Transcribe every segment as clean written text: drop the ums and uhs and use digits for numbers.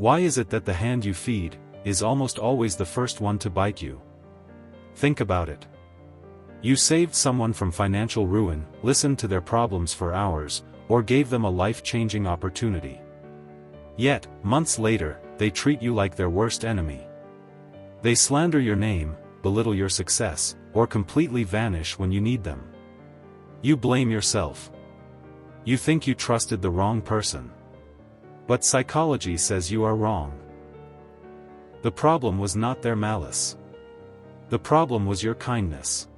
Why is it that the hand you feed is almost always the first one to bite you? Think about it. You saved someone from financial ruin, listened to their problems for hours, or gave them a life-changing opportunity. Yet, months later, they treat you like their worst enemy. They slander your name, belittle your success, or completely vanish when you need them. You blame yourself. You think you trusted the wrong person. But psychology says you are wrong. The problem was not their malice. The problem was your kindness.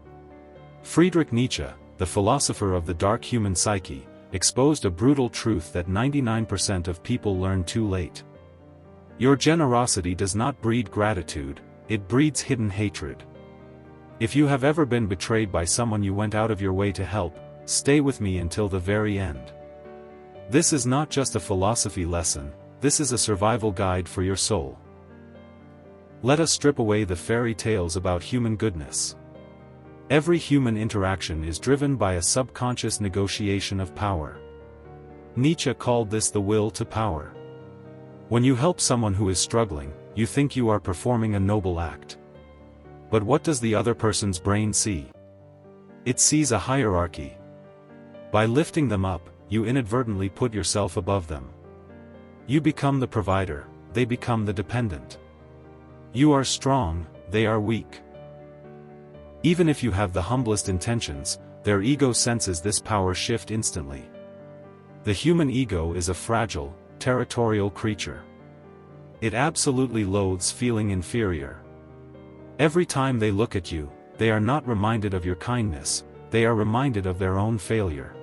Friedrich Nietzsche, the philosopher of the dark human psyche, exposed a brutal truth that 99% of people learn too late. Your generosity does not breed gratitude, it breeds hidden hatred. If you have ever been betrayed by someone you went out of your way to help, stay with me until the very end. This is not just a philosophy lesson, this is a survival guide for your soul. Let us strip away the fairy tales about human goodness. Every human interaction is driven by a subconscious negotiation of power. Nietzsche called this the will to power. When you help someone who is struggling, you think you are performing a noble act. But what does the other person's brain see? It sees a hierarchy. By lifting them up, you inadvertently put yourself above them. You become the provider, they become the dependent. You are strong, they are weak. Even if you have the humblest intentions, their ego senses this power shift instantly. The human ego is a fragile, territorial creature. It absolutely loathes feeling inferior. Every time they look at you, they are not reminded of your kindness, they are reminded of their own failure.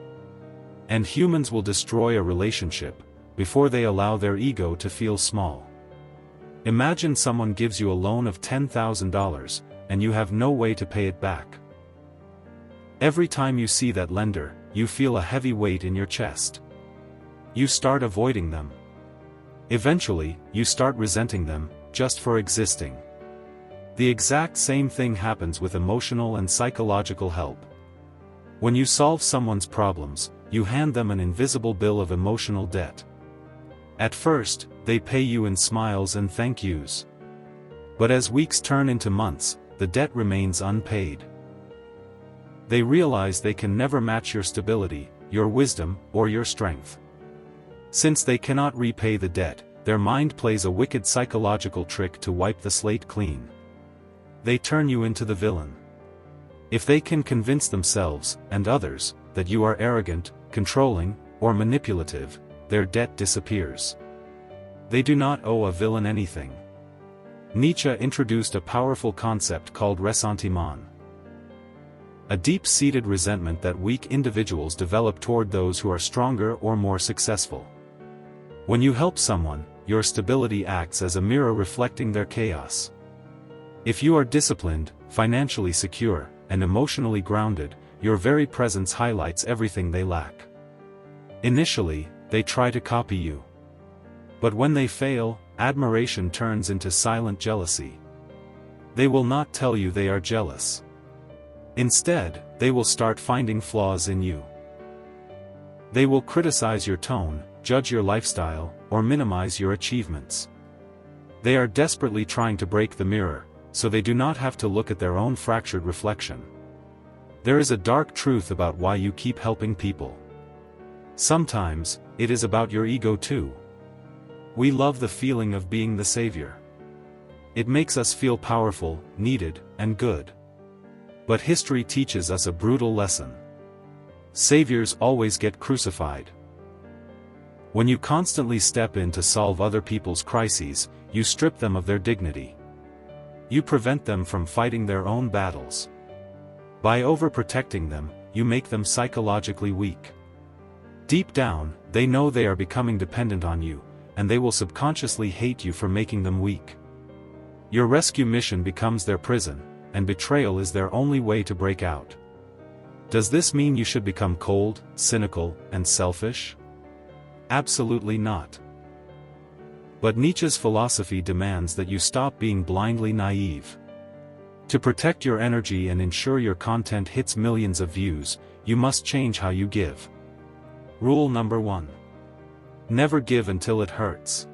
And humans will destroy a relationship before they allow their ego to feel small. Imagine someone gives you a loan of $10,000, and you have no way to pay it back. Every time you see that lender, you feel a heavy weight in your chest. You start avoiding them. Eventually, you start resenting them, just for existing. The exact same thing happens with emotional and psychological help. When you solve someone's problems, you hand them an invisible bill of emotional debt. At first, they pay you in smiles and thank yous. But as weeks turn into months, the debt remains unpaid. They realize they can never match your stability, your wisdom, or your strength. Since they cannot repay the debt, their mind plays a wicked psychological trick to wipe the slate clean. They turn you into the villain. If they can convince themselves, and others, that you are arrogant, controlling, or manipulative, their debt disappears. They do not owe a villain anything. Nietzsche introduced a powerful concept called ressentiment. A deep-seated resentment that weak individuals develop toward those who are stronger or more successful. When you help someone, your stability acts as a mirror reflecting their chaos. If you are disciplined, financially secure, and emotionally grounded, your very presence highlights everything they lack. Initially, they try to copy you. But when they fail, admiration turns into silent jealousy. They will not tell you they are jealous. Instead, they will start finding flaws in you. They will criticize your tone, judge your lifestyle, or minimize your achievements. They are desperately trying to break the mirror, so they do not have to look at their own fractured reflection. There is a dark truth about why you keep helping people. Sometimes, it is about your ego too. We love the feeling of being the savior. It makes us feel powerful, needed, and good. But history teaches us a brutal lesson. Saviors always get crucified. When you constantly step in to solve other people's crises, you strip them of their dignity. You prevent them from fighting their own battles. By overprotecting them, you make them psychologically weak. Deep down, they know they are becoming dependent on you, and they will subconsciously hate you for making them weak. Your rescue mission becomes their prison, and betrayal is their only way to break out. Does this mean you should become cold, cynical, and selfish? Absolutely not. But Nietzsche's philosophy demands that you stop being blindly naive. To protect your energy and ensure your content hits millions of views, you must change how you give. Rule number 1. Never give until it hurts.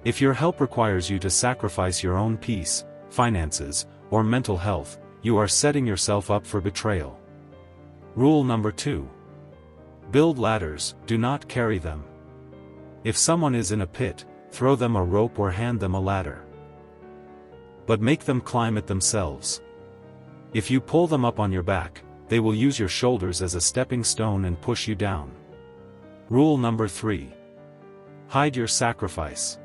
If your help requires you to sacrifice your own peace, finances, or mental health, you are setting yourself up for betrayal. Rule number 2. Build ladders, do not carry them. If someone is in a pit, throw them a rope or hand them a ladder. But make them climb it themselves. If you pull them up on your back, they will use your shoulders as a stepping stone and push you down. Rule number 3. Hide your sacrifice.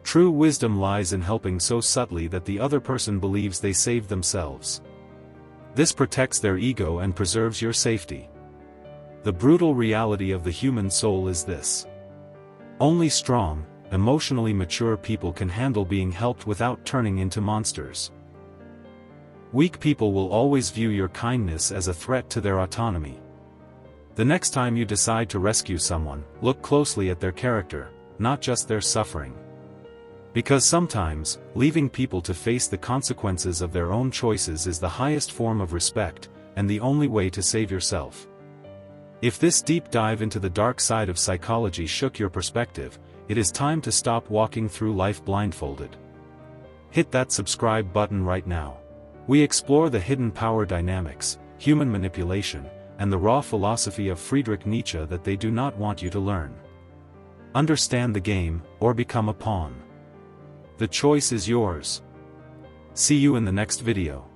True wisdom lies in helping so subtly that the other person believes they saved themselves. This protects their ego and preserves your safety. The brutal reality of the human soul is this. Only strong, emotionally mature people can handle being helped without turning into monsters. Weak people will always view your kindness as a threat to their autonomy. The next time you decide to rescue someone, look closely at their character, not just their suffering. Because sometimes, leaving people to face the consequences of their own choices is the highest form of respect, and the only way to save yourself. If this deep dive into the dark side of psychology shook your perspective, it is time to stop walking through life blindfolded. Hit that subscribe button right now. We explore the hidden power dynamics, human manipulation, and the raw philosophy of Friedrich Nietzsche that they do not want you to learn. Understand the game, or become a pawn. The choice is yours. See you in the next video.